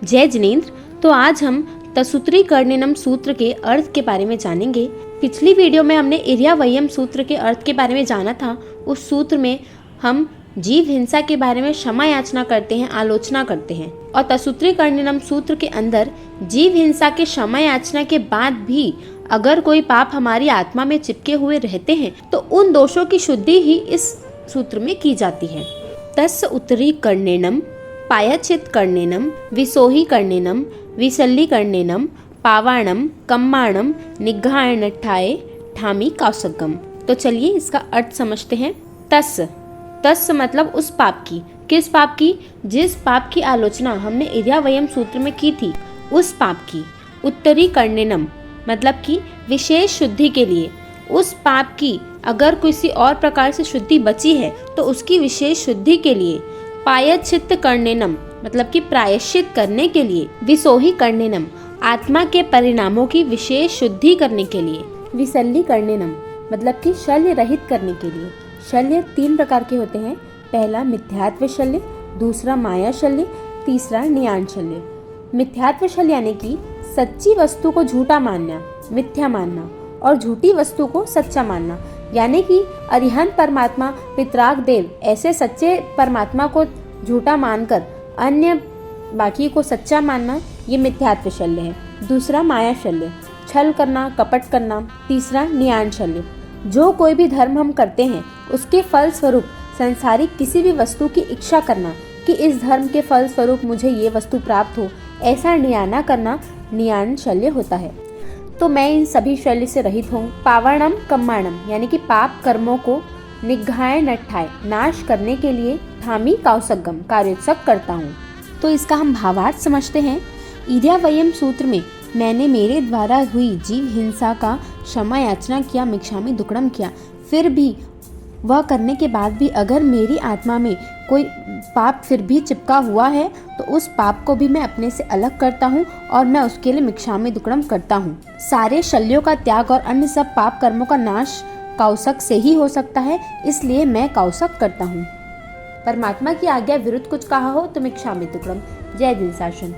जय जिनेंद्र। तो आज हम तसूत्रीकर्णिनम सूत्र के अर्थ के बारे में जानेंगे। पिछली वीडियो में हमने इर्यावयम सूत्र के अर्थ के बारे में जाना था। उस सूत्र में हम जीव हिंसा के बारे में क्षमा याचना करते हैं, आलोचना करते हैं। और तसूत्रीकर्णिनम सूत्र के अंदर जीव हिंसा के क्षमा याचना के बाद भी अगर कोई पाप हमारी आत्मा में चिपके हुए रहते हैं तो उन दोषों की शुद्धि ही इस सूत्र में की जाती है। तस्य उत्तरीकर्णेनम, पायचित कर्णेनम, विसोही कर्णेनम, विसल्लीकर्णेनम, पावाणम, कम्माणम, निग्घायनठाय, ठामी कौसगम। तो चलिए इसका अर्थ समझते हैं। तस्य मतलब उस पाप की। किस पाप की? जिस पाप की आलोचना हमने इर्यावयम सूत्र में की थी, उस पाप की। उत्तरीकर्णेनम मतलब कि विशेष शुद्धि के लिए। उस पाप की अगर किसी और प्रकार से शुद्धि बची है तो उसकी विशेष शुद्धि के लिए। पायश्चित कर्णेनम मतलब कि प्रायश्चित करने के लिए। विसोही कर्णेनम आत्मा के परिणामों की विशेष शुद्धि करने के लिए। विसल्लीकर्णेनम मतलब कि शल्य रहित करने के लिए। शल्य 3 प्रकार के होते हैं। पहला मिथ्यात्व शल्य, दूसरा माया शल्य, तीसरा न्यान शल्य। मिथ्यात्व शल्य यानी कि सच्ची वस्तु को झूठा मानना, मिथ्या मानना, और झूठी वस्तु को सच्चा मानना। यानी कि अरिहंत परमात्मा, पितराग देव ऐसे सच्चे परमात्मा को झूठा मानकर अन्य बाकी को सच्चा मानना, ये मिथ्यात्व शल्य है। दूसरा माया शल्य, छल करना, कपट करना। तीसरा न्यान शल्य, जो कोई भी धर्म हम करते हैं उसके फल स्वरूप संसारिक किसी भी वस्तु की इच्छा करना कि इस धर्म के फल स्वरूप मुझे ये वस्तु प्राप्त हो, ऐसा न्याना करना न्यान शल्य होता है। तो मैं इन सभी शल्य से रहित हूँ। पावणम कम्माणम यानी कि पाप कर्मों को निग्घाय नठाय नाश करने के लिए ठामी कौसगम कार्योत्सक करता हूँ। तो इसका हम भावार्थ समझते हैं। इर्यावयम सूत्र में मैंने मेरे द्वारा हुई जीव हिंसा का क्षमा याचना किया, मिक्षामी दुक्कडम किया। फिर भी वह करने के बाद भी अगर मेरी आत्मा में कोई पाप फिर भी चिपका हुआ है तो उस पाप को भी मैं अपने से अलग करता हूँ और मैं उसके लिए मिक्षामी दुक्कडम करता हूँ। सारे शल्यों का त्याग और अन्य सब पाप कर्मों का नाश कौसक से ही हो सकता है, इसलिए मैं कौसक करता हूँ। परमात्मा की आज्ञा विरुद्ध कुछ कहा हो तो मिक्षामी दुक्कडम। जय दिल शासन।